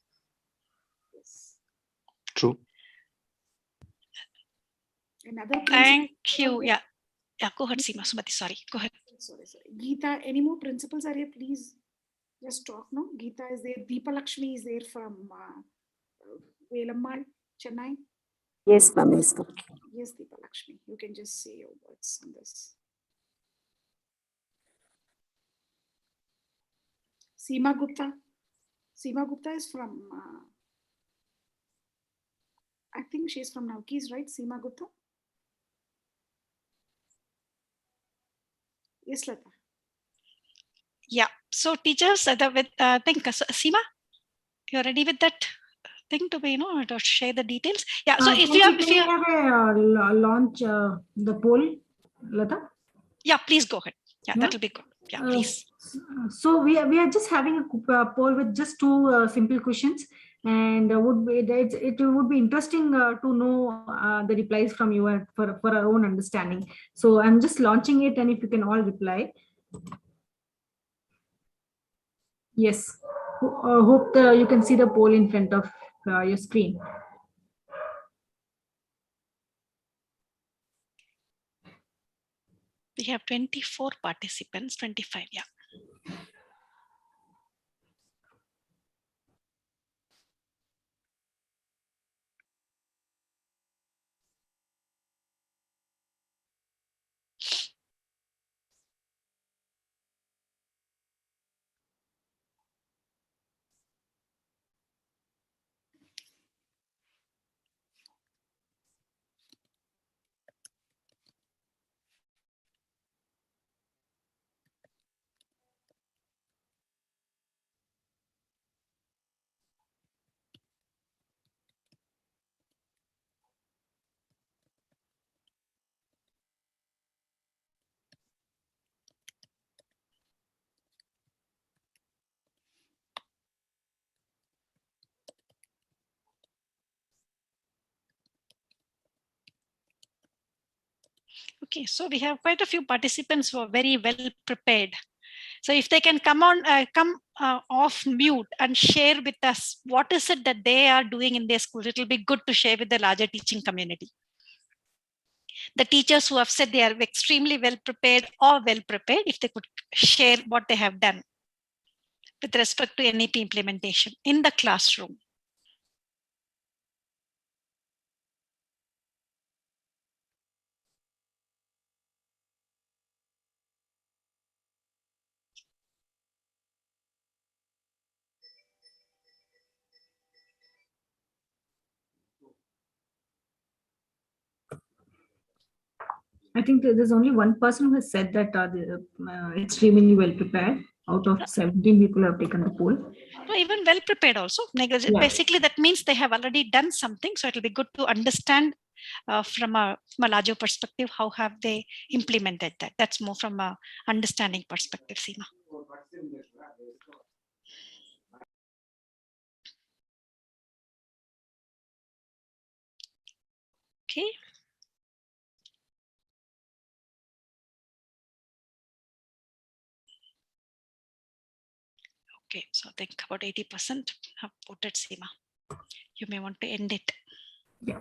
Yes. True. Another Thank you. Yeah. Go ahead, Seema. Sumati, sorry. Go ahead. Sorry. Geeta, any more principals are here? Please just talk. No, Geeta is there. Deepa Lakshmi is there from Velammal, Chennai. Yes, ma'am. Yes, ma'am. Yes, Deepa Lakshmi. You can just say your words on this. Seema Gupta. Seema Gupta is from, I think she's from Navkis, right? Seema Gupta. Yes, Lata. Yeah. So teachers, I think Seema, you're ready with that thing to be, to share the details. Yeah. So if you have a launch the poll, Lata. Yeah, please go ahead. Yeah, that'll be good. Yeah, please. So we are just having a poll with just 2 simple questions, and it would be interesting to know the replies from you for our own understanding. So I'm just launching it, and if you can all reply. Yes, hope you can see the poll in front of your screen. We have 24 participants, 25, yeah. Okay, so we have quite a few participants who are very well prepared. So if they can come off mute and share with us what is it that they are doing in their schools, it will be good to share with the larger teaching community. The teachers who have said they are extremely well prepared or well prepared, if they could share what they have done with respect to NEP implementation in the classroom. I think there's only one person who has said that they're extremely well prepared. Out of 17 people who have taken the poll. No, even well prepared also. Basically, that means they have already done something. So it will be good to understand from a larger perspective, how have they implemented that? That's more from a understanding perspective, Seema. Okay. Okay, so I think about 80% have voted, Seema. You may want to end it. Yeah.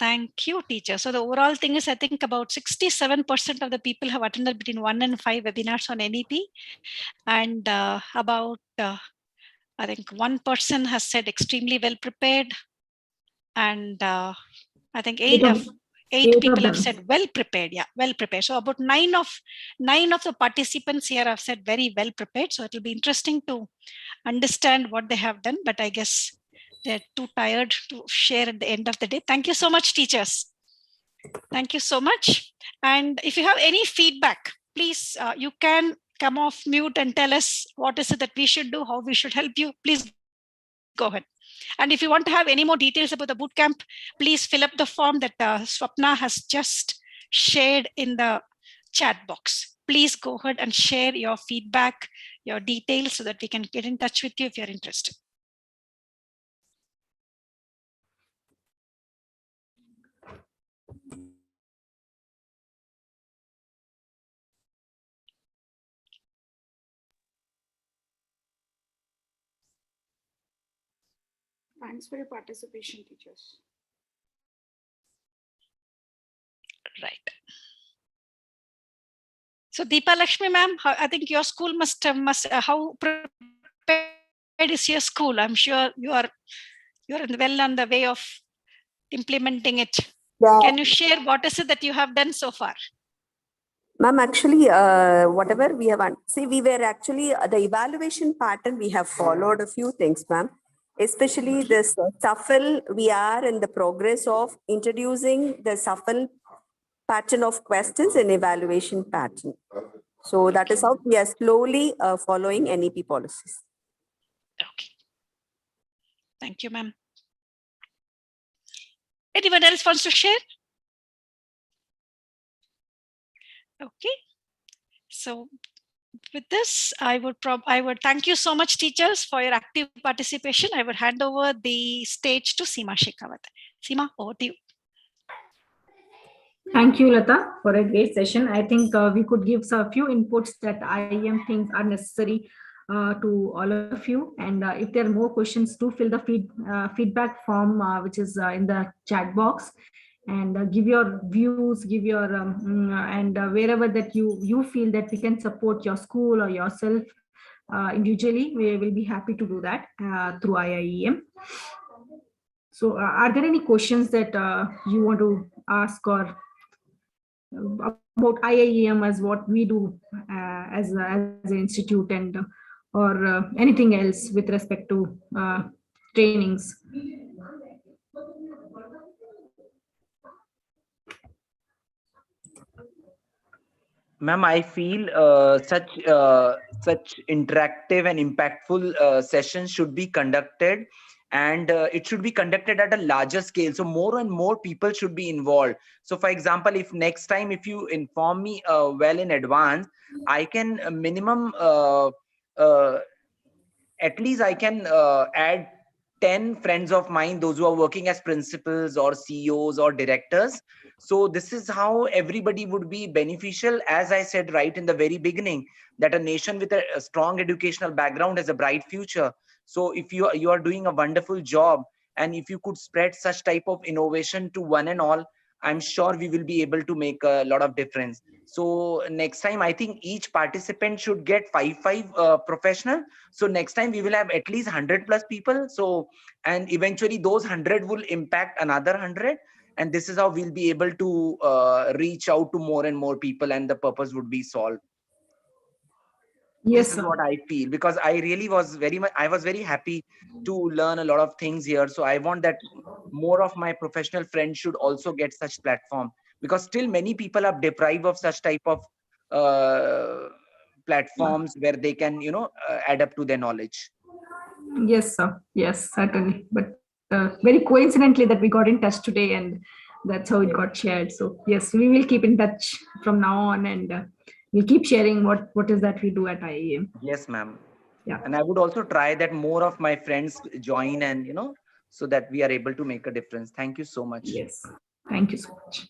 Thank you, teacher. So the overall thing is, I think about 67% of the people have attended between 1 and 5 webinars on NEP. And about, I think 1% has said extremely well prepared. And I think eight people have said well prepared. Yeah, well prepared. So about nine of the participants here have said very well prepared. So it will be interesting to understand what they have done. But I guess they're too tired to share at the end of the day. Thank you so much, teachers. Thank you so much. And if you have any feedback, please, you can come off mute and tell us what is it that we should do, how we should help you. Please go ahead. And if you want to have any more details about the bootcamp, please fill up the form that Swapna has just shared in the chat box. Please go ahead and share your feedback, your details, so that we can get in touch with you if you're interested. Thanks for your participation, teachers. Right. So Deepa Lakshmi ma'am, I think your school must how prepared is your school? I'm sure you're well on the way of implementing it. Yeah. Can you share what is it that you have done so far? Ma'am, actually, whatever we have, we were actually, the evaluation pattern, we have followed a few things, ma'am. Especially this shuffle, we are in the progress of introducing the shuffle pattern of questions and evaluation pattern. So that is how we are slowly following NEP policies. Okay. Thank you, ma'am. Anyone else wants to share? Okay. So with this, I would thank you so much, teachers, for your active participation. I would hand over the stage to Seema Shekhawat. Seema, over to you. Thank you, Lata, for a great session. I think we could give a few inputs that IIM thinks are necessary to all of you. And if there are more questions, do fill the feedback form, which is in the chat box. and give your views, give your wherever that you feel that we can support your school or yourself individually, we will be happy to do that through IIEM. So are there any questions that you want to ask or about IIEM as what we do as an institute, and or anything else with respect to trainings? Ma'am, I feel such interactive and impactful sessions should be conducted, and it should be conducted at a larger scale. So more and more people should be involved. So for example, if next time, if you inform me well in advance, I can minimum at least I can add 10 friends of mine, those who are working as principals or CEOs or directors. So this is how everybody would be beneficial. As I said right in the very beginning, that a nation with a strong educational background has a bright future. So if you are doing a wonderful job, and if you could spread such type of innovation to one and all, I'm sure we will be able to make a lot of difference. So next time, I think each participant should get five professional. So next time we will have at least 100+ people. So, and eventually those 100 will impact another 100. And this is how we'll be able to reach out to more and more people, and the purpose would be solved. Yes, this is sir. what I feel, because I really was very happy to learn a lot of things here. So I want that more of my professional friends should also get such platform, because still many people are deprived of such type of platforms where they can, add up to their knowledge. Yes, sir. Yes, certainly. But very coincidentally that we got in touch today, and that's how it got shared. So yes, we will keep in touch from now on, and we'll keep sharing what is that we do at IIEM. Yes, ma'am. Yeah. And I would also try that more of my friends join, and so that we are able to make a difference. Thank you so much. Yes. Thank you so much.